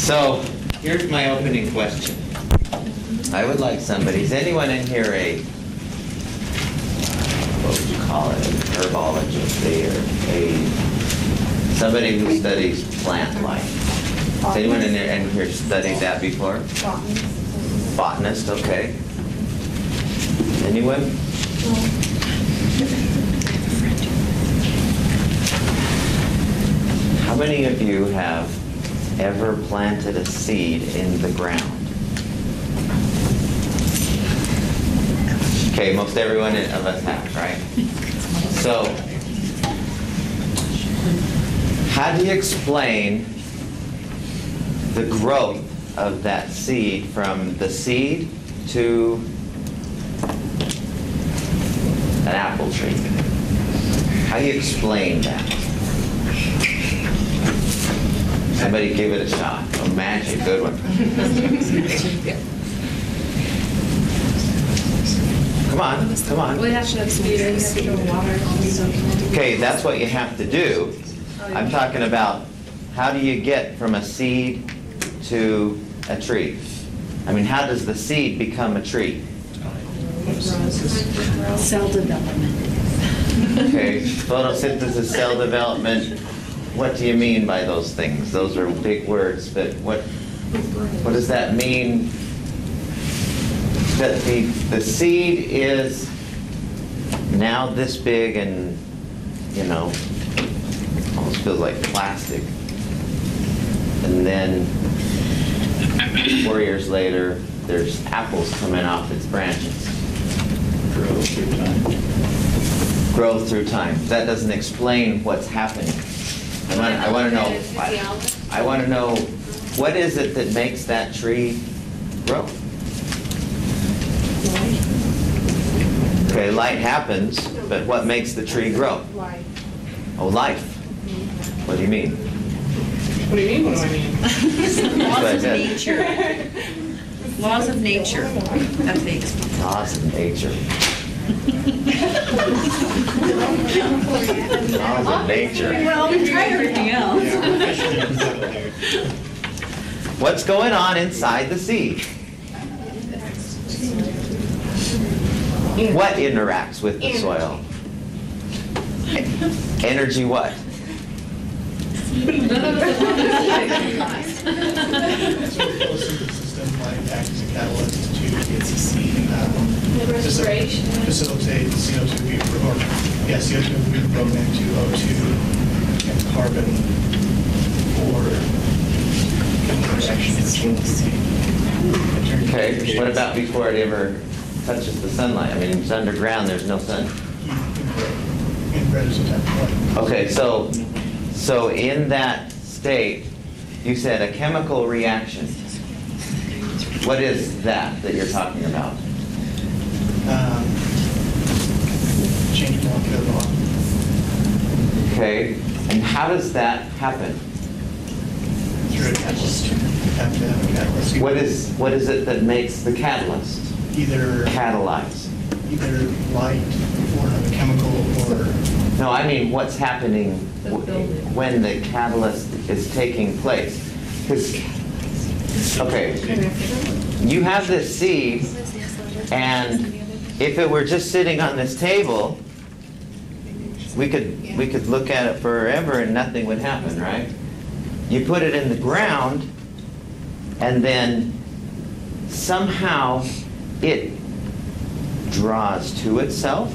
So here's my opening question. I would like somebody, is anyone in here what would you call it, an herbologist, somebody who studies plant life? Has anyone in here studied that before? Botanist. Botanist, okay. Anyone? How many of you have ever planted a seed in the ground? Okay, most everyone of us have, right? So, how do you explain the growth of that seed from the seed to an apple tree? How do you explain that? Somebody give it a shot. Oh, magic, good one. Come on, come on. We have to have some water. Okay, that's what you have to do. I'm talking about how do you get from a seed to a tree? I mean, how does the seed become a tree? Cell development. Okay, photosynthesis, cell development. What do you mean by those things? Those are big words, but what does that mean? That the seed is now this big and, you know, almost feels like plastic. And then 4 years later, there's apples coming off its branches. Grow through time. Grow through time. That doesn't explain what's happening. I want to know. I want to know what is it that makes that tree grow. Okay, light happens, but what makes the tree grow? Life. Oh, life. What do you mean? What do you mean? What do I mean? Laws of nature. Laws of nature. That's the explanation. Laws of nature. Laws of nature. Well, we tried everything else. What's going on inside the seed? What interacts with the soil? Energy what? System might act as a catalyst to get the seed Respiration. facilitate CO2 being CO2 being broken into O2 and carbon for reaction in the seed. Okay, what about before it ever touches the sunlight? I mean, it's underground, there's no sun. Infrared is a type of light. Okay, so in that state, you said a chemical reaction. What is that you're talking about? Change molecular bond. Okay, and how does that happen? Through a catalyst. You have to have a catalyst. What is it that makes the catalyst Either catalyze? light or a chemical or... No, I mean what's happening when the catalyst is taking place. Because, okay, you have this seed, and if it were just sitting on this table, we could look at it forever and nothing would happen, right? You put it in the ground, and then somehow it draws to itself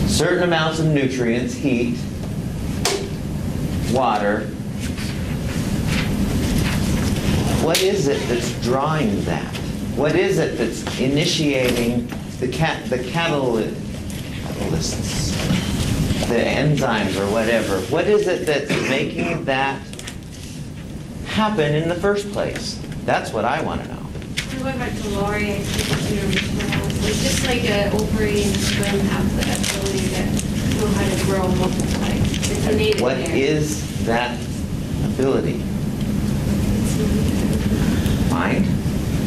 certain amounts of nutrients, heat, water. What is it that's drawing that? What is it that's initiating the catalysts, the enzymes or whatever? What is it that's making that happen in the first place? That's what I want to know. Going back to Laurie, I think it's just like an ovary and sperm have the ability to know how to grow and multiply. It's innate What there. is that ability? Mind?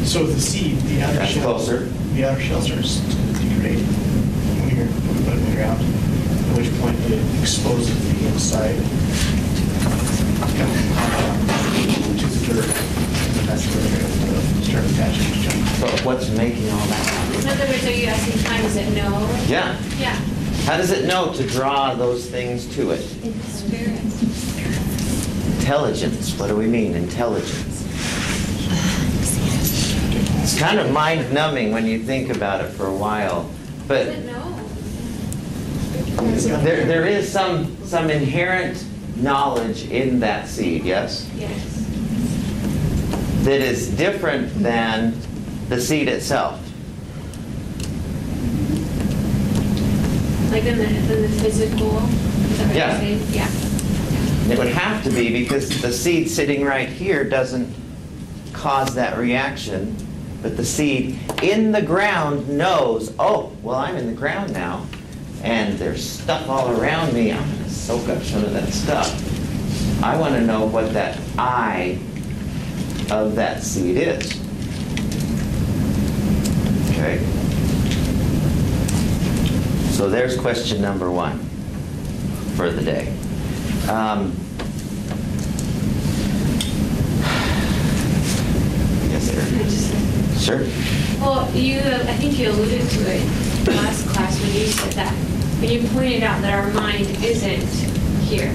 So the seed, the outer That's shell, closer. the outer shell starts to degrade when we put it in the ground, at which point it exposes the inside. making all that happen? In other words, are you asking how does it know? Yeah. Yeah. How does it know to draw those things to it? In the spirit. Intelligence. What do we mean, intelligence? It's kind of mind-numbing when you think about it for a while. But Does it know? there is some inherent knowledge in that seed, yes? Yes. That is different than the seed itself. Like in the physical? Is that what Yeah. you're saying? Yeah. It would have to be because the seed sitting right here doesn't cause that reaction, but the seed in the ground knows, oh, well, I'm in the ground now, and there's stuff all around me. I'm going to soak up some of that stuff. I want to know what that I of that seed is. Okay? So there's question number 1 for the day. Yes, sir. Sure. Well, I think you alluded to it last class when you said that, when you pointed out that our mind isn't here,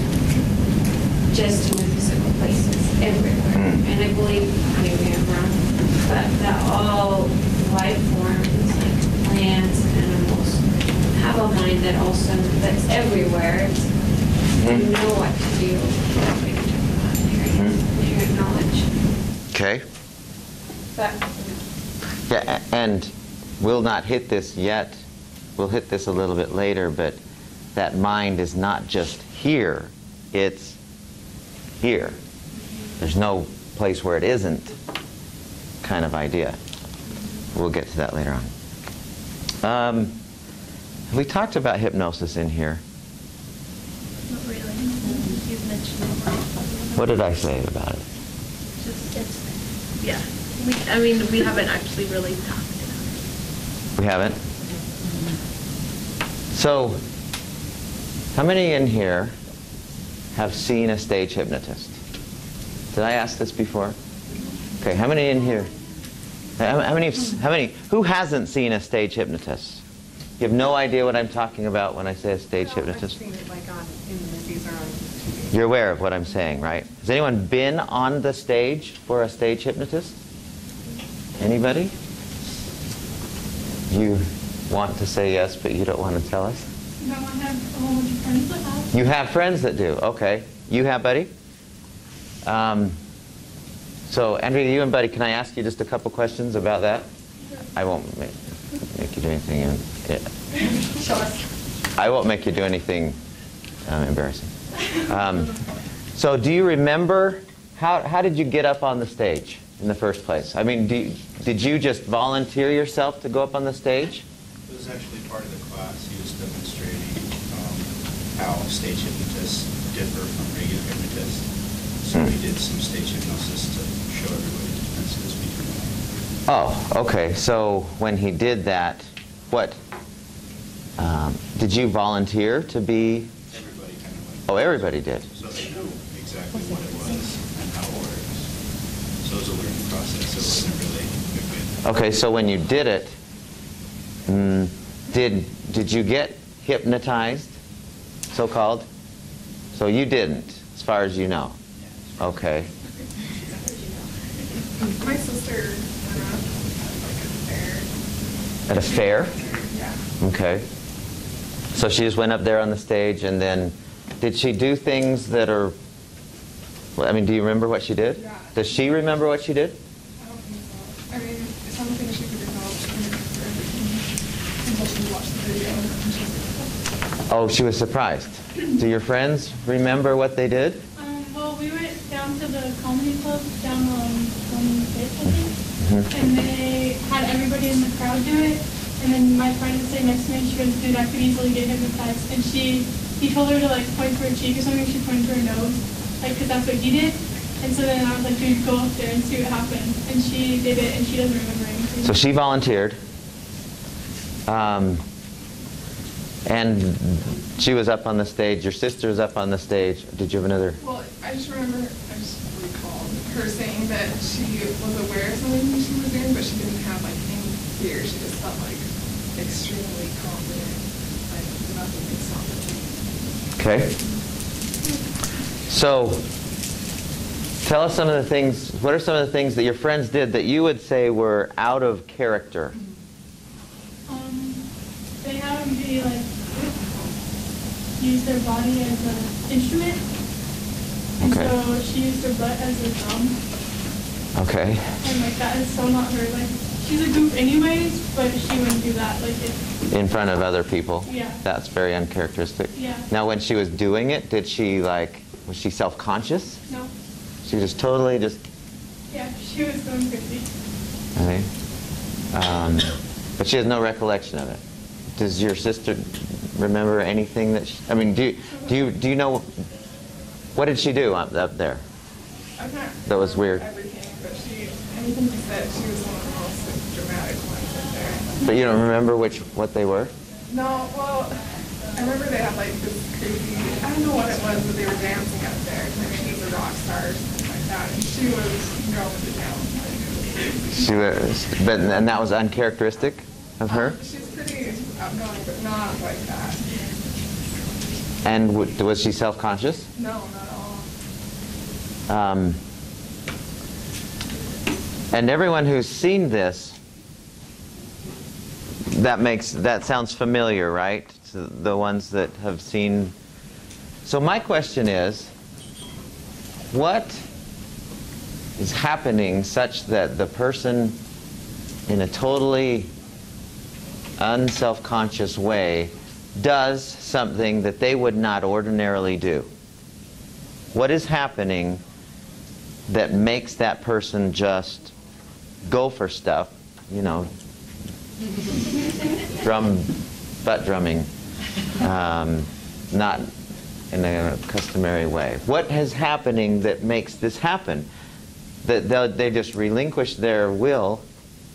just in the physical places, everywhere. And I believe, maybe I'm wrong, but that all life forms, like plants, animals, have a mind that also, that's everywhere, and know what to do. Inherent knowledge. Okay. But Yeah, and we'll not hit this yet. We'll hit this a little bit later, but that mind is not just here, it's here. There's no place where it isn't kind of idea. We'll get to that later on. We talked about hypnosis in here. Not really. You've mentioned it. What did I say about it? Yeah. We haven't actually really talked about it. We haven't? So, how many in here have seen a stage hypnotist? Did I ask this before? Okay, how many in here? How many, who hasn't seen a stage hypnotist? You have no idea what I'm talking about when I say a stage hypnotist? I've seen it like in the movies or on TV. You're aware of what I'm saying, right? Has anyone been on the stage for a stage hypnotist? Anybody? You want to say yes, but you don't want to tell us? No, I have a whole bunch of friends that have. You have friends that do. Okay. You have, Buddy? So, Andrea, you and Buddy, can I ask you just a couple questions about that? I won't make you do anything. I won't make you do anything embarrassing. So, do you remember how did you get up on the stage in the first place? I mean, did you just volunteer yourself to go up on the stage? It was actually part of the class. He was demonstrating how stage hypnotists differ from regular hypnotists. So we did some stage hypnosis to show everybody the differences between them. Oh, okay. So when he did that, what? Did you volunteer to be? Everybody kind of went. Oh, everybody did. So they knew exactly what it was and how it works. So it was a learning process. It wasn't really a good. Okay, so when you did it, did you get hypnotized, so-called? So you didn't, as far as you know. Okay. My sister went At up like a fair. a fair? Yeah. Okay. So she just went up there on the stage, and then did she do things that are? Well, I mean, do you remember what she did? Yeah. Does she remember what she did? I don't think so. I mean, some things she could recall, she couldn't remember everything until she watched the video. And she was like, Oh, she was surprised. Do your friends remember what they did? Well, we went down to the comedy club down on 25th, I think, and they had everybody in the crowd do it. And then my friend was sitting next to me, and she goes, "Dude, I could easily get hypnotized." And he told her to like point to her cheek or something. She pointed to her nose, like, because that's what he did. And so then I was like, "Dude, go up there and see what happened." And she did it, and she doesn't remember anything. So she volunteered. And she was up on the stage. Your sister was up on the stage. Did you have another? well, I just recalled her saying that she was aware of something she was doing, but she didn't have like any here, she just felt like extremely confident, like nothing could stop her. Okay. So, tell us some of the things, what are some of the things that your friends did that you would say were out of character? They had them be like, use their body as an instrument. And Okay. so she used her butt as a drum. Okay. And like that is so not her. Like she's a goof anyways, but she wouldn't do that. Like it. In front of other people? Yeah. That's very uncharacteristic. Yeah. Now when she was doing it, did she like, was she self-conscious? No. She just totally just... Yeah, she was going crazy. Okay. But she has no recollection of it. Does your sister remember anything that she, I mean, do you know, what did she do up there? I can't That was weird. everything, but anything she said, she was one of the most like, dramatic ones up there. But you don't remember what they were? No, well, I remember they had like this crazy, I don't know what it was, but they were dancing up there. I mean, she was a rock star or something like that, and she was going to town. She was, but, and that was uncharacteristic of her? She's pretty outgoing, but not like that. And was she self-conscious? No, not at all. And everyone who's seen this, that sounds familiar, right? To the ones that have seen. So my question is, what is happening such that the person in a totally unself-conscious way does something that they would not ordinarily do? What is happening that makes that person just go for stuff, you know, butt drumming, not in a customary way? What is happening that makes this happen? That they just relinquish their will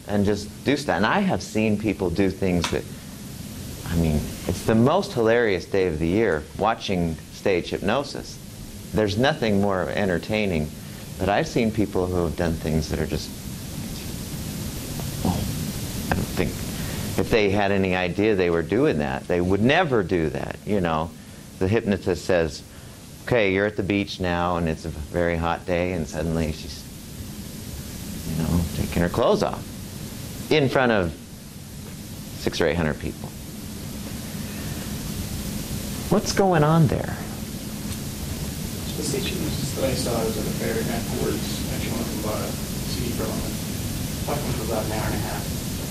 and just do stuff. And I have seen people do things that, I mean, it's the most hilarious day of the year, watching stage hypnosis. There's nothing more entertaining, but I've seen people who have done things that are just, I don't think, if they had any idea they were doing that, they would never do that, you know. The hypnotist says, okay, you're at the beach now, and it's a very hot day, and suddenly she's, you know, taking her clothes off in front of 600 or 800 people. What's going on there? The station that I saw was at a fair afterwards. Actually went and bought a CD from him. Talking for about an hour and a half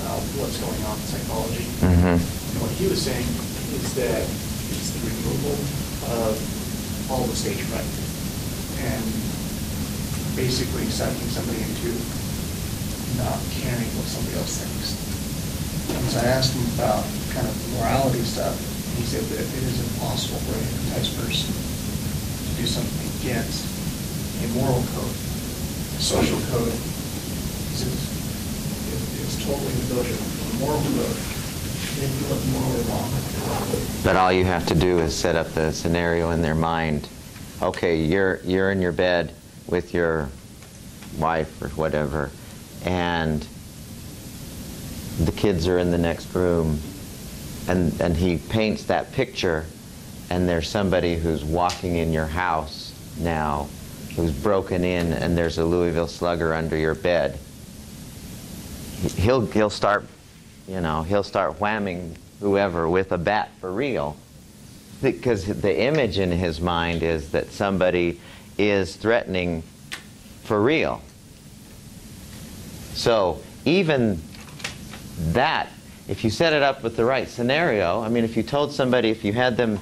about what's going on in psychology. Mm-hmm. And what he was saying is that it's the removal of all the stage fright and basically sucking somebody into not caring what somebody else thinks. And so I asked him about kind of morality stuff, and he said that it is impossible for a hypnotized person to do something against a moral code. A social code is totally negotiable. A moral code, if you look morally wrong. But all you have to do is set up the scenario in their mind. Okay, you're in your bed with your wife or whatever, and the kids are in the next room, and he paints that picture, and there's somebody who's walking in your house now who's broken in, and there's a Louisville Slugger under your bed. He'll start, you know, he'll start whamming whoever with a bat for real, because the image in his mind is that somebody is threatening for real. So even that, if you set it up with the right scenario, I mean, if you told somebody, if you had them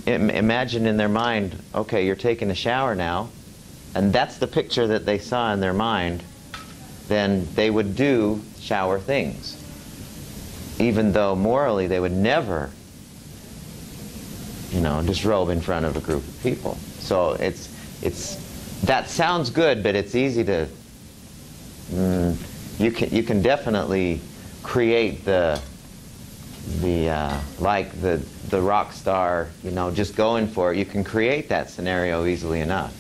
imagine in their mind, okay, you're taking a shower now, and that's the picture that they saw in their mind, then they would do shower things, even though morally they would never, you know, disrobe in front of a group of people. So that sounds good, but it's easy to, you can definitely create the rock star, you know, just going for it. You can create that scenario easily enough.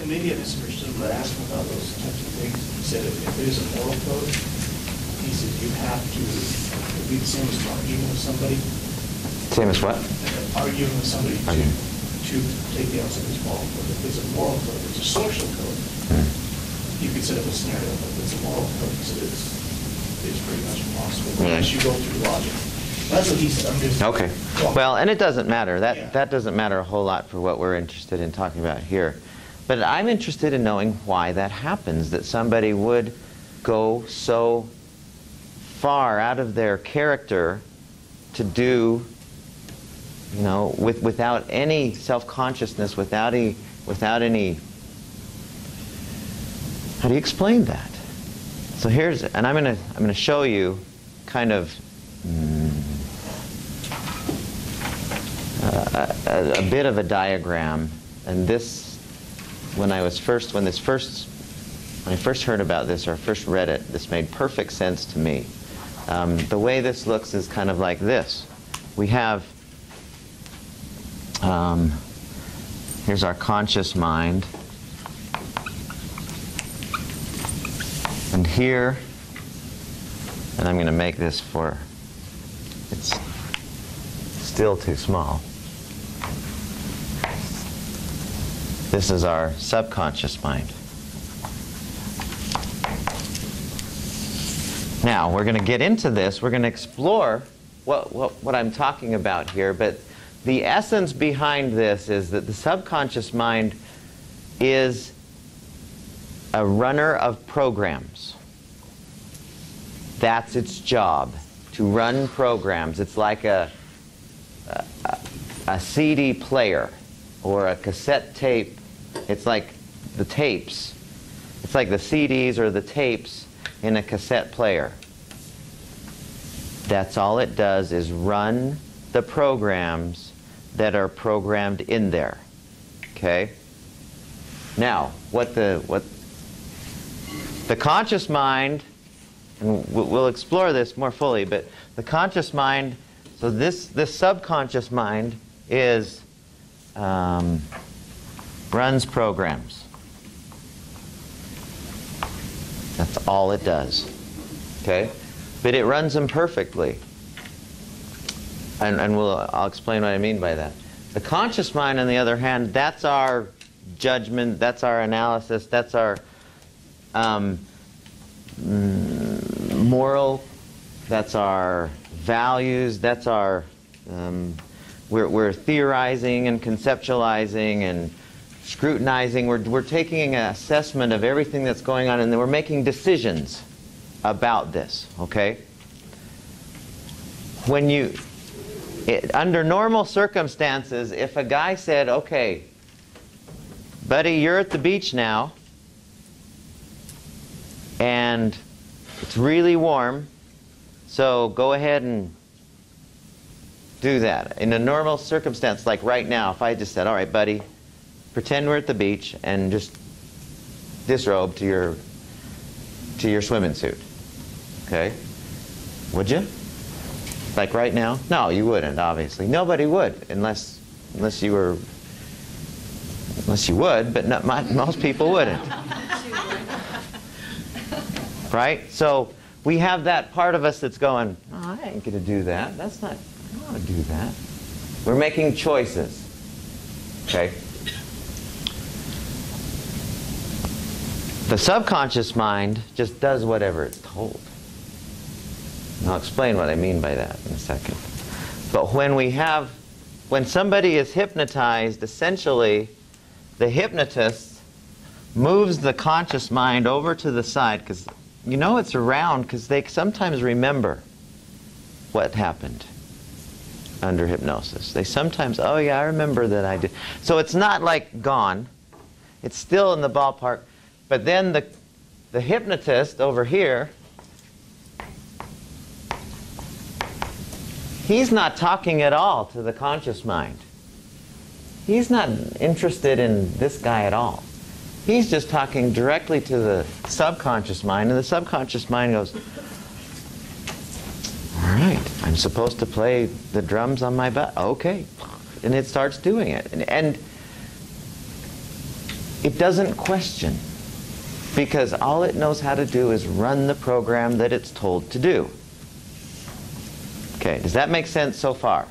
And maybe I misunderstood what I asked him about those types of things. He said if it is a moral code, pieces, you have to, it'd be the same as arguing with somebody. Same as what? Arguing with somebody Arguing. to take the outside this moral code. If there's a moral code, there's a social code. You could set up a scenario, but if it's a moral code, it's pretty much impossible. Really? Unless you go through logic. That's what he said. I'm just. Okay. Well, and it doesn't matter. Yeah. That doesn't matter a whole lot for what we're interested in talking about here. But I'm interested in knowing why that happens, that somebody would go so far out of their character to do, you know, without any self-consciousness, without any, how do you explain that? So here's, and I'm gonna show you kind of a bit of a diagram, and this, when I first heard about this or first read it, this made perfect sense to me. The way this looks is kind of like this. We have, here's our conscious mind, and here, and I'm going to make this for, it's still too small. This is our subconscious mind. Now, we're going to get into this. We're going to explore what I'm talking about here. But the essence behind this is that the subconscious mind is a runner of programs. That's its job, to run programs. It's like a CD player or a cassette tape. It's like the tapes. It's like the CDs or the tapes in a cassette player. That's all it does, is run the programs that are programmed in there. Okay? Now, what the conscious mind, and we'll explore this more fully, but the conscious mind, so this subconscious mind is runs programs. That's all it does. Okay? But it runs them perfectly. And I'll explain what I mean by that. The conscious mind, on the other hand, that's our judgment, that's our analysis, that's our moral, that's our values, that's our, we're theorizing and conceptualizing and scrutinizing. We're taking an assessment of everything that's going on, and then we're making decisions about this, okay? When under normal circumstances, if a guy said, okay, buddy, you're at the beach now, and it's really warm, so go ahead and do that. In a normal circumstance, like right now, if I just said, all right, buddy, pretend we're at the beach and just disrobe to your swimming suit. Okay? Would you? Like right now? No, you wouldn't, obviously. Nobody would, unless you would, but most people wouldn't. Right? So we have that part of us that's going, oh, I ain't going to do that. I don't want to do that. We're making choices. Okay? The subconscious mind just does whatever it's told. And I'll explain what I mean by that in a second. But when somebody is hypnotized, essentially, the hypnotist moves the conscious mind over to the side, because you know it's around because they sometimes remember what happened under hypnosis. They sometimes, oh yeah, I remember that I did. So it's not like gone. It's still in the ballpark. But then the hypnotist over here, he's not talking at all to the conscious mind. He's not interested in this guy at all. He's just talking directly to the subconscious mind, and the subconscious mind goes, all right, I'm supposed to play the drums on my butt. Okay. And it starts doing it. And it doesn't question. because all it knows how to do is run the program that it's told to do. Okay, does that make sense so far?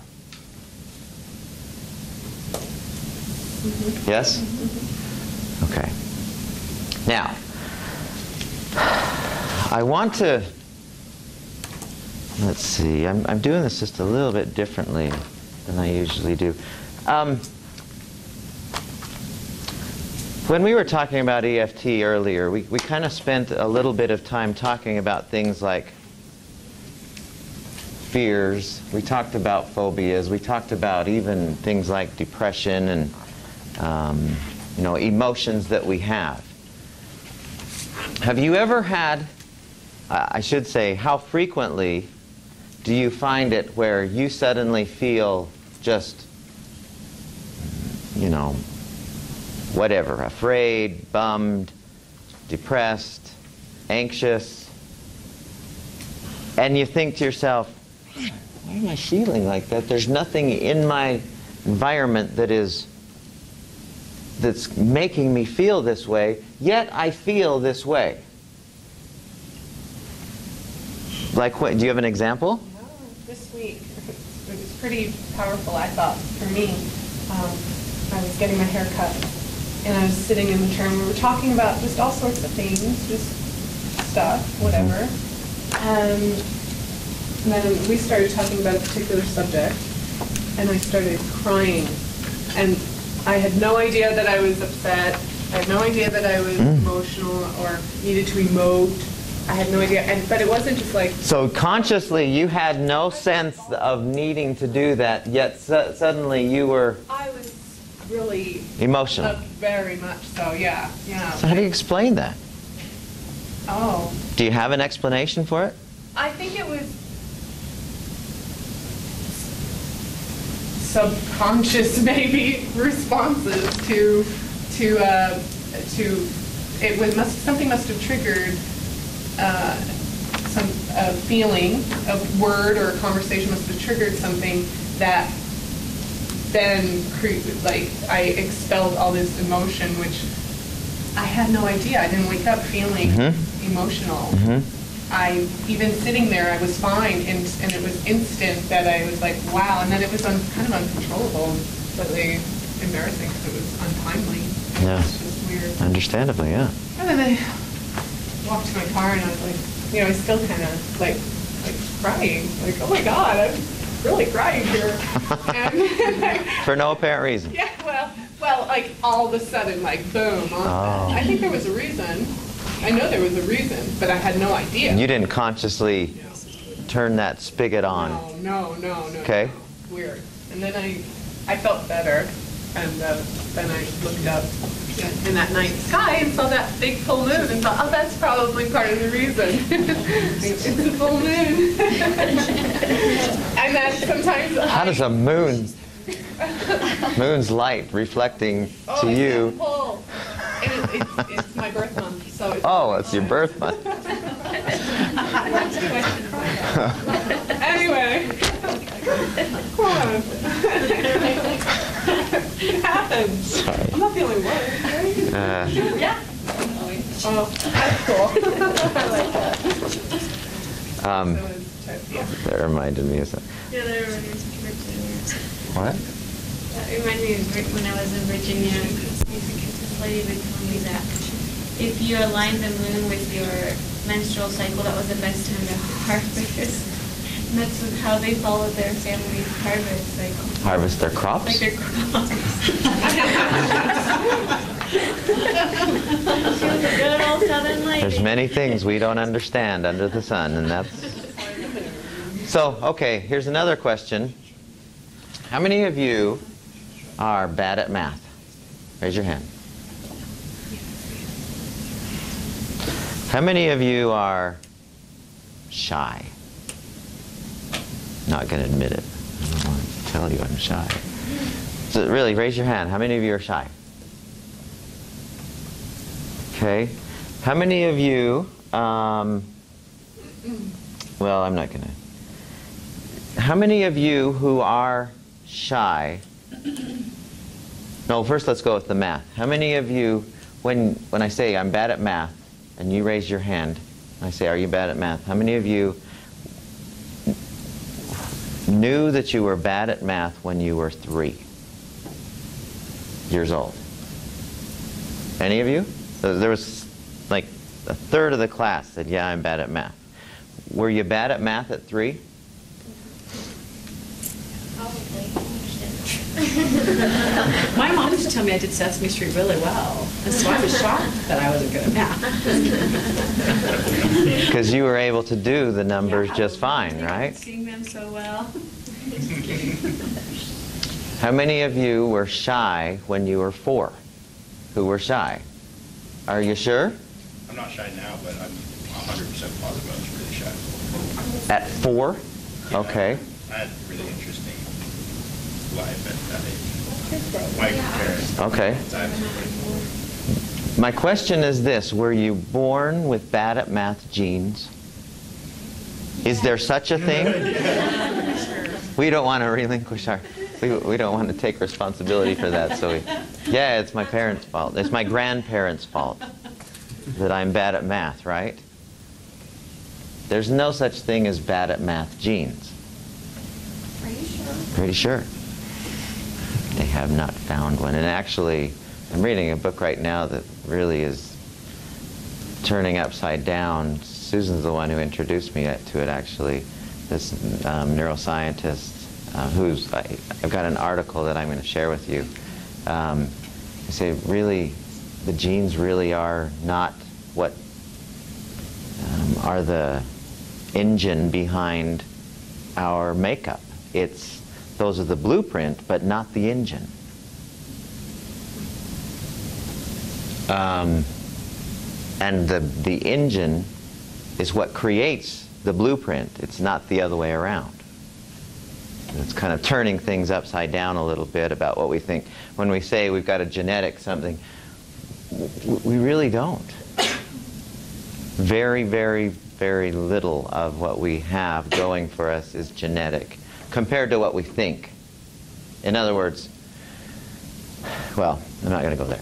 Yes? Okay. Now, I want to, let's see, I'm doing this just a little bit differently than I usually do. When we were talking about EFT earlier, we kind of spent a little bit of time talking about things like fears. We talked about phobias. We talked about even things like depression and you know, emotions that we have. Have you ever had, I should say, how frequently do you find it where you suddenly feel just, you know, whatever, afraid, bummed, depressed, anxious, and you think to yourself, why am I feeling like that? There's nothing in my environment that's making me feel this way, yet I feel this way. Like what? Do you have an example? No, this week it was pretty powerful, I thought, for me. I was getting my hair cut, and I was sitting in the chair, and we were talking about just all sorts of things, just stuff, whatever. And then we started talking about a particular subject, and I started crying. And I had no idea that I was upset. I had no idea that I was emotional or needed to emote. I had no idea. But it wasn't just like... So consciously you had no sense of needing to do that, yet suddenly you were... I was really... emotional. Very much so, yeah. So how do you explain that? Oh. Do you have an explanation for it? I think it was subconscious, maybe, responses to it was something must have triggered some feeling, a word or a conversation must have triggered something that then like I expelled all this emotion, which I had no idea. I didn't wake up feeling emotional. I, even sitting there, I was fine, and it was instant that I was like, wow, and then it was kind of uncontrollable, slightly embarrassing because it was untimely. Yeah. It was just weird. Understandably, yeah. And then I walked to my car, and I was like, you know, I was still kind of like crying, like, oh my God, I'm really crying here. And, for no apparent reason. Yeah, well, like all of a sudden, like boom. I think there was a reason. I know there was a reason, but I had no idea. You didn't consciously turn that spigot on. No. Okay. Weird. And then I felt better, and then I looked up in that night sky and saw that big full moon and thought, oh, that's probably part of the reason. It's a full moon. And then sometimes how does a moon's light reflecting to you? It's full. And it's my birth month, so It's your birth month. Anyway, come on. It happens. Sorry. I'm not the only one, right? Yeah. Oh, that's cool. I like that. That reminded me of something. Yeah, that reminds me of Virginia. What? That reminds me of when I was in Virginia. This lady would tell me that if you align the moon with your menstrual cycle, that was the best time to harvest. And that's how they followed their family's harvest cycle. Harvest their crops? Like their crops. She was a good old Southern lady. There's many things we don't understand under the sun, and that's... So, okay, here's another question. How many of you are bad at math? Raise your hand. How many of you are shy? Not going to admit it. I don't want to tell you I'm shy. So really, raise your hand. How many of you are shy? Okay. How many of you, well, I'm not going to. How many of you who are shy, no, first let's go with the math. How many of you, when I say I'm bad at math, and you raise your hand, I say, are you bad at math? How many of you knew that you were bad at math when you were 3 years old? Any of you? There was like a third of the class said, yeah, I'm bad at math. Were you bad at math at 3? My mom used to tell me I did Sesame Street really well, and so I was shocked that I wasn't good at math. Because you were able to do the numbers just fine, right? Seeing them so well. How many of you were shy when you were 4? Who were shy? Are you sure? I'm not shy now, but I'm 100% positive I was really shy. At 4? Yeah, Okay. I had a really interesting life at that age. My parents. Okay. My question is this: were you born with bad at math genes? Is there such a thing? We don't want to relinquish our... We don't want to take responsibility for that, so yeah, it's my parents' fault. It's my grandparents' fault that I'm bad at math, right? There's no such thing as bad at math genes. Are you sure? Pretty sure. They have not found one. And actually, I'm reading a book right now that really is turning upside down. Susan's the one who introduced me to it, actually. This neuroscientist I've got an article that I'm going to share with you. I say, really, the genes really are not what are the engine behind our makeup. Those are the blueprint, but not the engine. And the engine is what creates the blueprint. It's not the other way around. It's kind of turning things upside down a little bit about what we think. When we say we've got a genetic something, we really don't. Very, very, very little of what we have going for us is genetic compared to what we think. In other words, well, I'm not going to go there.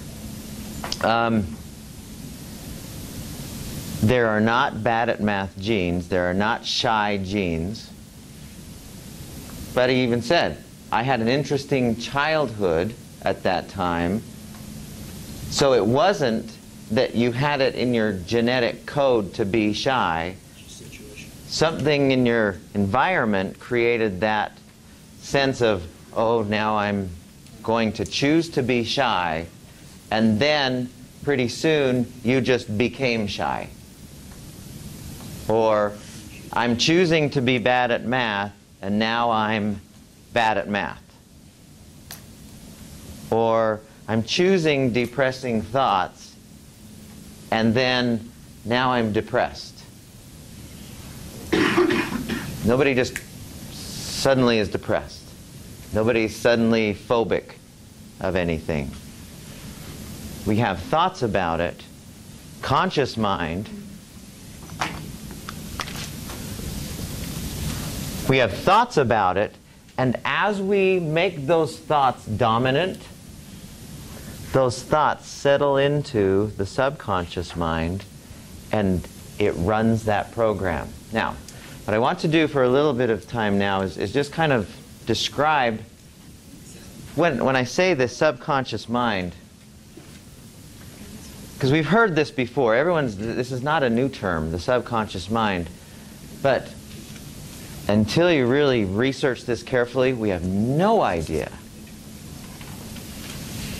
There are not bad at math genes. There are not shy genes. But he even said, I had an interesting childhood at that time. So it wasn't that you had it in your genetic code to be shy. Something in your environment created that sense of, oh, now I'm going to choose to be shy. And then pretty soon you just became shy. Or I'm choosing to be bad at math, and now I'm bad at math. Or I'm choosing depressing thoughts, and then now I'm depressed. Nobody just suddenly is depressed. Nobody's suddenly phobic of anything. We have thoughts about it, conscious mind. We have thoughts about it, and as we make those thoughts dominant, those thoughts settle into the subconscious mind, and it runs that program. Now, what I want to do for a little bit of time now is just kind of describe, when I say the subconscious mind, because we've heard this before. This is not a new term, the subconscious mind, but until you really research this carefully, we have no idea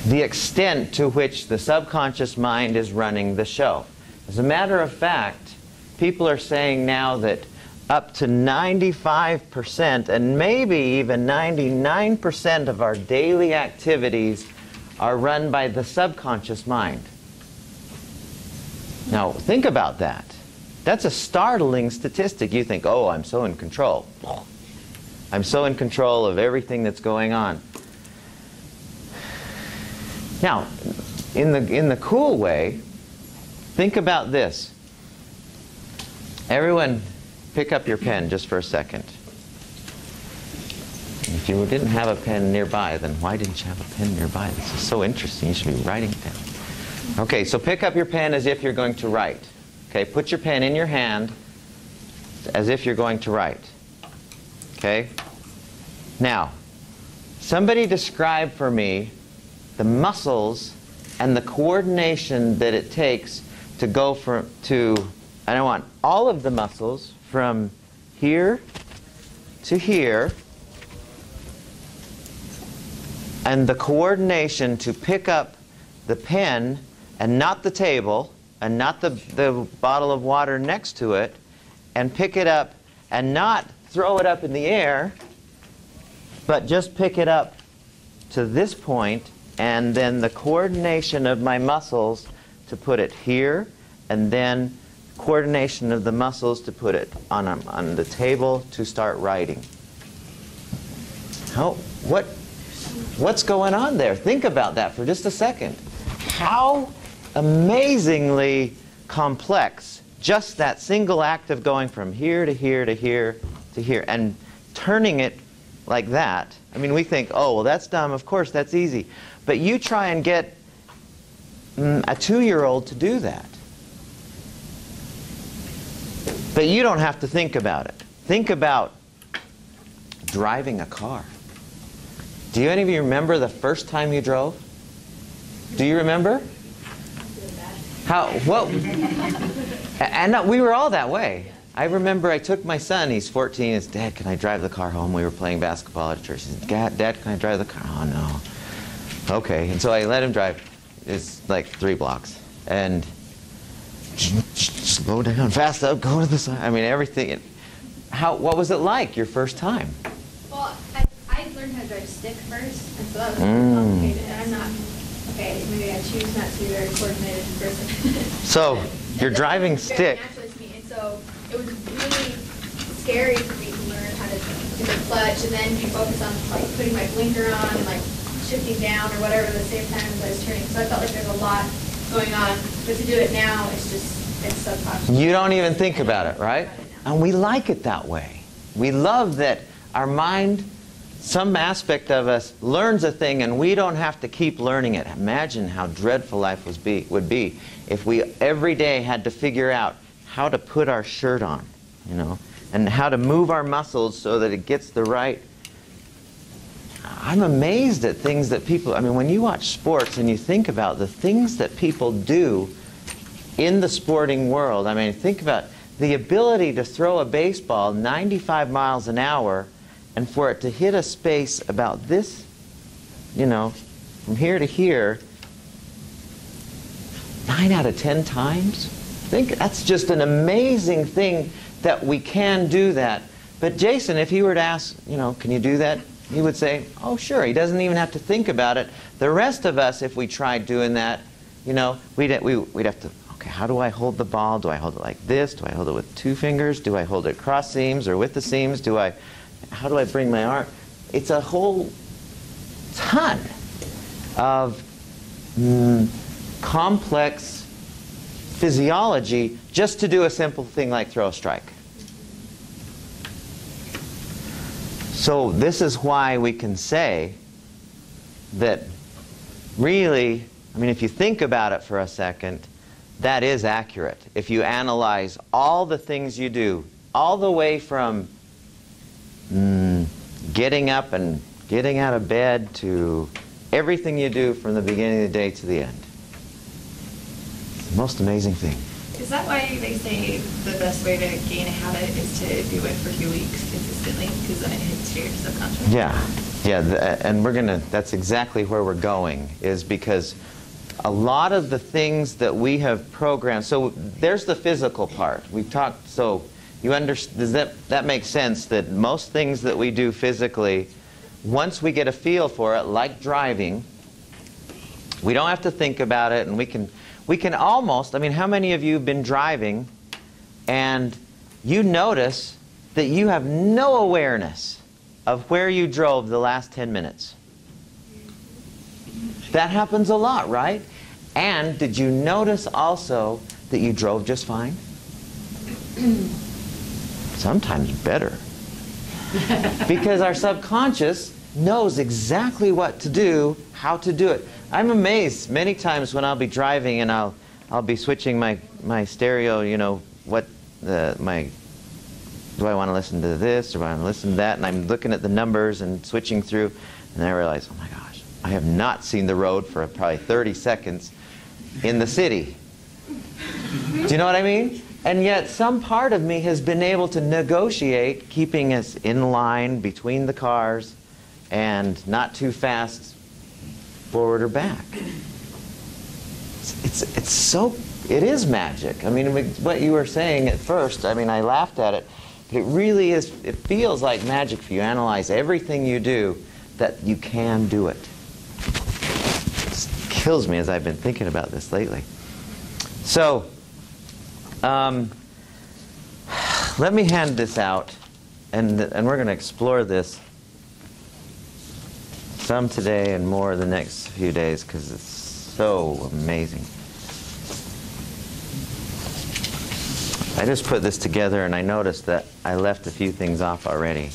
the extent to which the subconscious mind is running the show. As a matter of fact, people are saying now that up to 95% and maybe even 99% of our daily activities are run by the subconscious mind. Now, think about that. That's a startling statistic. You think, oh, I'm so in control. I'm so in control of everything that's going on. Now, in the cool way, think about this. Everyone, pick up your pen just for a second. If you didn't have a pen nearby, then why didn't you have a pen nearby? This is so interesting. You should be writing it down. Okay, so pick up your pen as if you're going to write. Okay, put your pen in your hand as if you're going to write. Okay? Now, somebody describe for me the muscles and the coordination that it takes to go I don't want all of the muscles from here to here, and the coordination to pick up the pen and not the table and not the bottle of water next to it, and pick it up and not throw it up in the air, but just pick it up to this point, and then the coordination of my muscles to put it here, and then coordination of the muscles to put it on the table to start writing. What's going on there? Think about that for just a second. How amazingly complex just that single act of going from here to here to here to here and turning it like that. I mean, we think, oh, well, that's dumb. Of course, that's easy. But you try and get a 2-year-old to do that. But you don't have to think about it. Think about driving a car. Do any of you remember the first time you drove? Do you remember? And we were all that way. I remember I took my son, he's 14, he said, Dad, can I drive the car home? We were playing basketball at church. He said, Dad, can I drive the car? Oh, no. Okay, and so I let him drive. It's like 3 blocks. And slow down, fast up, go to the side. I mean, everything. What was it like, your first time? Well, I learned how to drive stick first, and so that was really complicated. And I'm not, okay, maybe I choose not to be a very coordinated person. So, you're driving stick. Naturally to me, and so it was really scary for me to learn how to do the clutch, and then you focus on like putting my blinker on and like shifting down or whatever at the same time as I was turning. So I felt like there's a lot going on, but to do it now, it's subconscious. You don't even think about it, right? And we like it that way. We love that our mind, some aspect of us, learns a thing and we don't have to keep learning it. Imagine how dreadful life would be if we every day had to figure out how to put our shirt on, you know, and how to move our muscles so that it gets the right. I'm amazed at things that people, I mean, when you watch sports and you think about the things that people do in the sporting world, I mean, think about the ability to throw a baseball 95 miles an hour and for it to hit a space about this, you know, from here to here, 9 out of 10 times. I think that's just an amazing thing that we can do that. But Jason, if he were to ask, you know, can you do that? He would say, oh, sure. He doesn't even have to think about it. The rest of us, if we tried doing that, you know, we'd have to, okay, how do I hold the ball? Do I hold it like this? Do I hold it with 2 fingers? Do I hold it cross seams or with the seams? How do I bring my arm? It's a whole ton of complex physiology just to do a simple thing like throw a strike. So this is why we can say that really, I mean, if you think about it for a second, that is accurate. If you analyze all the things you do, all the way from getting up and getting out of bed to everything you do from the beginning of the day to the end. It's the most amazing thing. Is that why they say the best way to gain a habit is to do it for a few weeks consistently? Because then it hits your subconscious? Yeah, and that's exactly where we're going, is because a lot of the things that we have programmed, so there's the physical part. We've talked, so you understand, does that make sense that most things that we do physically, once we get a feel for it, like driving, we don't have to think about it, and we can almost, I mean, how many of you have been driving and you notice that you have no awareness of where you drove the last 10 minutes? That happens a lot, right? And did you notice also that you drove just fine? Sometimes better. Because our subconscious knows exactly what to do, how to do it. I'm amazed many times when I'll be driving and I'll I'll be switching my stereo, you know, do I want to listen to this or do I want to listen to that? And I'm looking at the numbers and switching through, and I realize, oh my gosh, I have not seen the road for probably 30 seconds in the city. Do you know what I mean? And yet some part of me has been able to negotiate keeping us in line between the cars and not too fast forward or back. It is magic. I mean, what you were saying at first, I mean, I laughed at it. But it really is, it feels like magic if you analyze everything you do, that you can do it. It kills me as I've been thinking about this lately. So, let me hand this out, and we're going to explore this some today and more the next few days because it's so amazing. I just put this together and I noticed that I left a few things off already.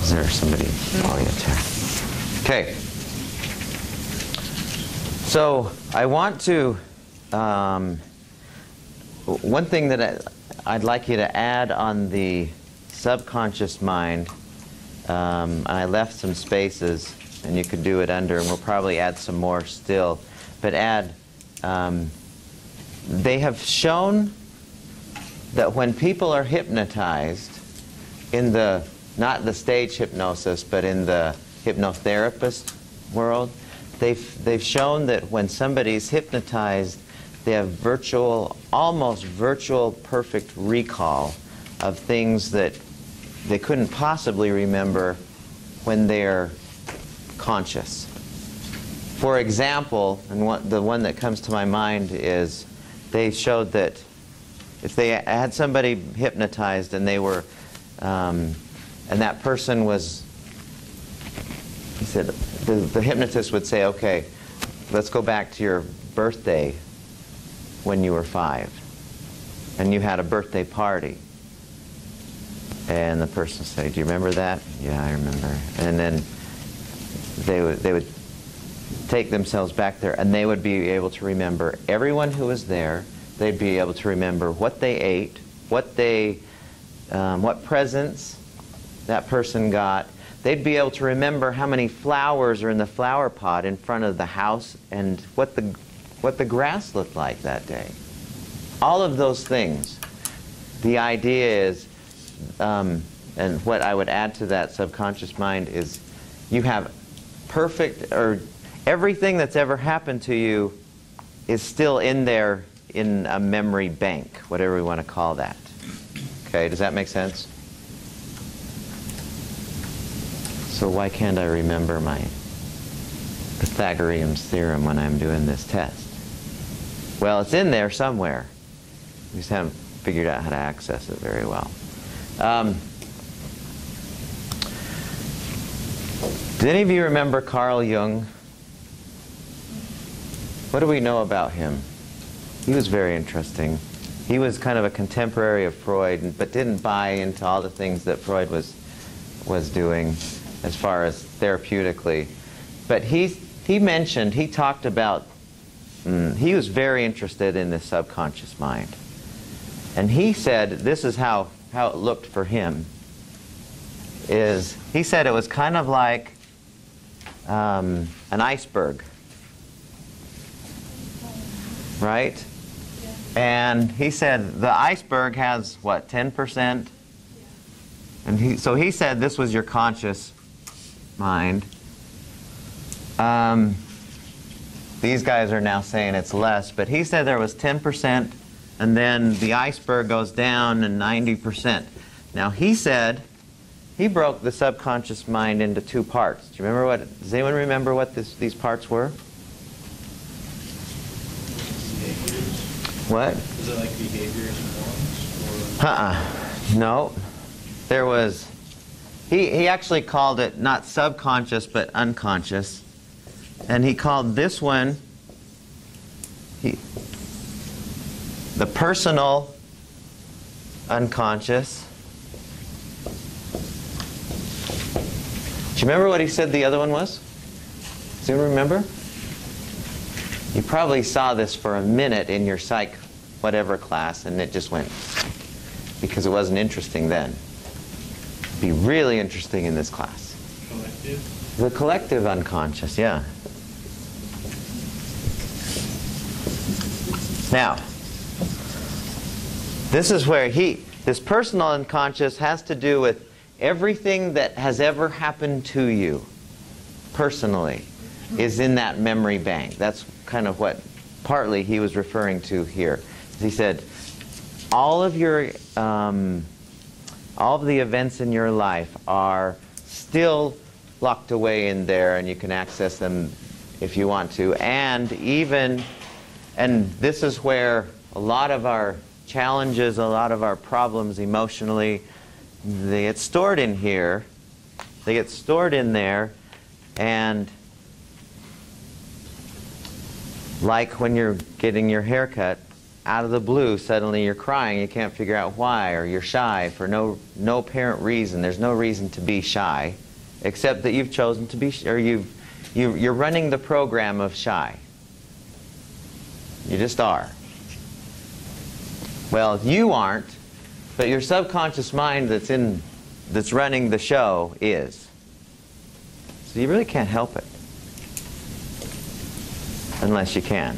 Is there somebody? Oh, yeah, there. Okay. So I want to, one thing that I'd like you to add on the subconscious mind, and I left some spaces, and you could do it under, and we'll probably add some more still, but add, they have shown that when people are hypnotized in the, not the stage hypnosis, but in the hypnotherapist world, they've shown that when somebody's hypnotized, they have almost virtual perfect recall of things that they couldn't possibly remember when they're conscious. For example, and the one that comes to my mind is they showed that if they had somebody hypnotized and they were, and that person was, he said, the hypnotist would say, okay, let's go back to your birthday when you were 5, and you had a birthday party. And the person would say, do you remember that? Yeah, I remember. And then they would take themselves back there, and they would be able to remember everyone who was there. They'd be able to remember what they ate, what presents that person got. They'd be able to remember how many flowers are in the flower pot in front of the house and what the grass looked like that day. All of those things. The idea is, and what I would add to that subconscious mind is, you have perfect, or everything that's ever happened to you is still in there in a memory bank, whatever we want to call that. Okay, does that make sense? So why can't I remember my Pythagorean's theorem when I'm doing this test? Well, it's in there somewhere. We just haven't figured out how to access it very well. Did any of you remember Carl Jung? What do we know about him? He was very interesting. He was kind of a contemporary of Freud, but didn't buy into all the things that Freud was doing as far as therapeutically. But he talked about, he was very interested in the subconscious mind. And he said, this is how it looked for him, is he said it was kind of like an iceberg, right? And he said the iceberg has, what, 10%? And so he said this was your conscious mind. These guys are now saying it's less, but he said there was 10%, and then the iceberg goes down and 90%. Now he said he broke the subconscious mind into 2 parts. Do you remember does anyone remember what these parts were? Behaviors. What? Is it like behaviors and norms? Or? No. there was, he actually called it not subconscious but unconscious. And he called this one the personal unconscious. Do you remember what he said the other one was? Does anyone remember? You probably saw this for a minute in your psych whatever class, and it just went, because it wasn't interesting then. It'd be really interesting in this class. Collective? The collective unconscious, yeah. Now, this is where this personal unconscious has to do with everything that has ever happened to you personally is in that memory bank. That's kind of what partly he was referring to here. He said, all of the events in your life are still locked away in there, and you can access them if you want to. And this is where a lot of our challenges, a lot of our problems emotionally, they get stored in here. They get stored in there, and like when you're getting your hair cut, out of the blue, suddenly you're crying, you can't figure out why, or you're shy for no apparent reason. There's no reason to be shy, except that you've chosen to be, or you're running the program of shy. You just are. Well, you aren't, but your subconscious mind that's running the show is. So you really can't help it. Unless you can.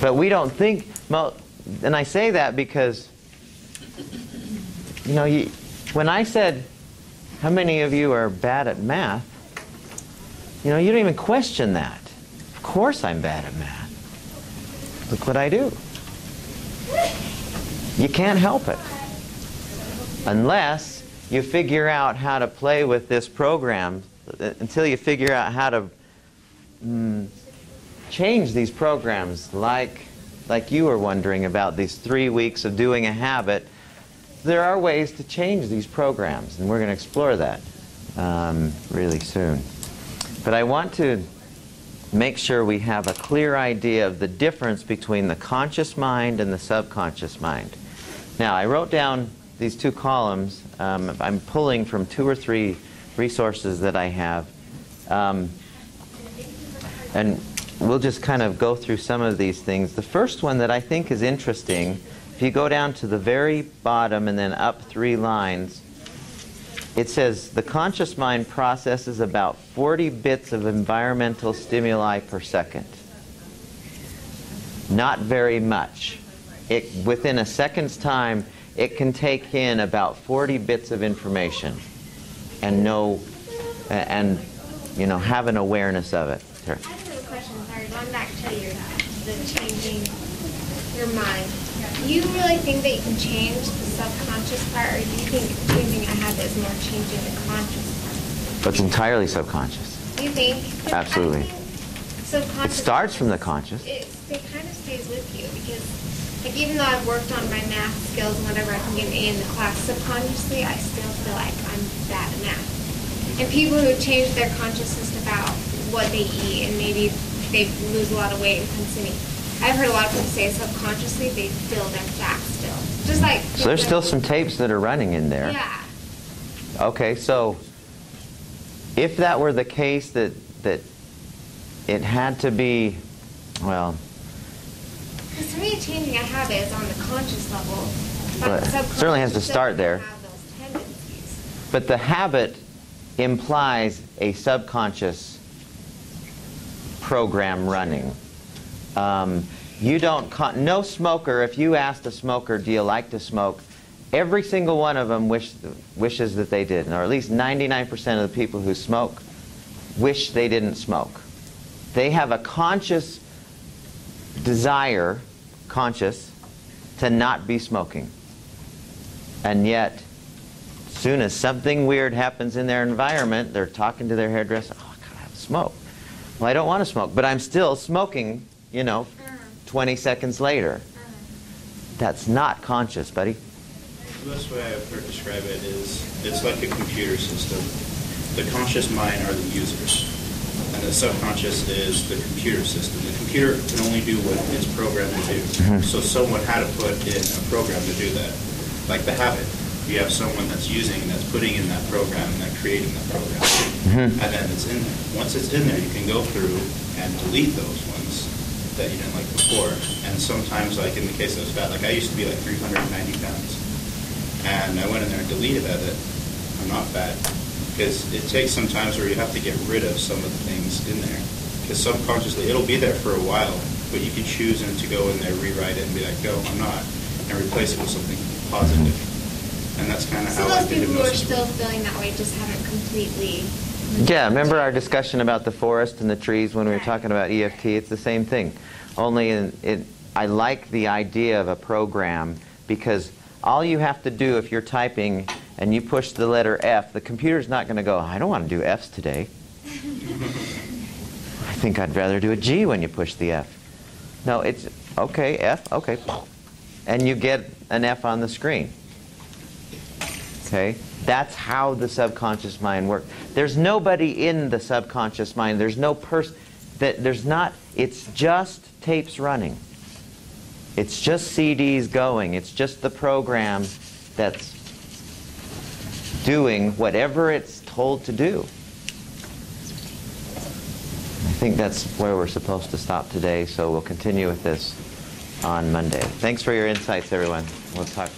But we don't think, and I say that because, you know, when I said, how many of you are bad at math? You know, you don't even question that. Of course I'm bad at math. Look what I do. You can't help it. Unless you figure out how to play with this program, until you figure out how to change these programs, like you were wondering about these 3 weeks of doing a habit. There are ways to change these programs, and we're going to explore that really soon. But I want to make sure we have a clear idea of the difference between the conscious mind and the subconscious mind. Now, I wrote down these 2 columns. I'm pulling from 2 or 3 resources that I have. And we'll just kind of go through some of these things. The first one that I think is interesting, if you go down to the very bottom and then up 3 lines, it says the conscious mind processes about 40 bits of environmental stimuli per second. Not very much. Within a second's time, it can take in about 40 bits of information and you know, have an awareness of it. Sure. Going back to the changing your mind, do you really think that you can change the subconscious part, or do you think changing a habit is more changing the conscious part? It's entirely subconscious. Do you think? Absolutely. Subconscious. It starts from the conscious. It kind of stays with you, because like, even though I've worked on my math skills and whatever, I can get an A in the class, subconsciously I still feel like I'm bad at math. And people who change their consciousness about what they eat, and maybe they lose a lot of weight and come skinny. I've heard a lot of people say subconsciously they feel their fat still. Just like... So there's still some tapes that are running in there. Yeah. Okay, so if that were the case, that it had to be, well... Because to me, changing a habit is on the conscious level. But the it certainly has to start there. have those tendencies. But the habit implies a subconscious program running. No smoker, if you asked a smoker, do you like to smoke, every single one of them wishes that they did, or at least 99% of the people who smoke wish they didn't smoke. They have a conscious desire, to not be smoking. And yet, as soon as something weird happens in their environment, they're talking to their hairdresser, oh, I gotta have a smoke. Well, I don't want to smoke, but I'm still smoking, you know, 20 seconds later. That's not conscious, buddy. The best way I've heard describe it is it's like a computer system. The conscious mind are the users, and the subconscious is the computer system. The computer can only do what it's programmed to do. So someone had to put in a program to do that. Like the habit. You have someone that's putting in that program, and they're creating that program. And then it's in there. Once it's in there, you can go through and delete those ones that you didn't like before. And sometimes, like in the case of fat, like I used to be like 390 pounds. And I went in there and deleted that. I'm not fat. Because it takes some times where you have to get rid of some of the things in there. Because subconsciously, it'll be there for a while, but you can choose to go in there, rewrite it, and be like, no, I'm not, and replace it with something positive. And that's kind of So how I those did people who are hypnosis. still feeling that way just haven't completely. Yeah, remember our discussion about the forest and the trees when we were talking about EFT? It's the same thing. Only I like the idea of a program, because all you have to do if you're typing and you push the letter F, the computer's not going to go, I don't want to do F's today. I think I'd rather do a G when you push the F. No, it's, okay, F, okay. And you get an F on the screen. Okay? That's how the subconscious mind works. There's nobody in the subconscious mind. There's no person. There's not. It's just tapes running. It's just CDs going. It's just the program that's doing whatever it's told to do. I think that's where we're supposed to stop today, so we'll continue with this on Monday. Thanks for your insights, everyone. We'll talk.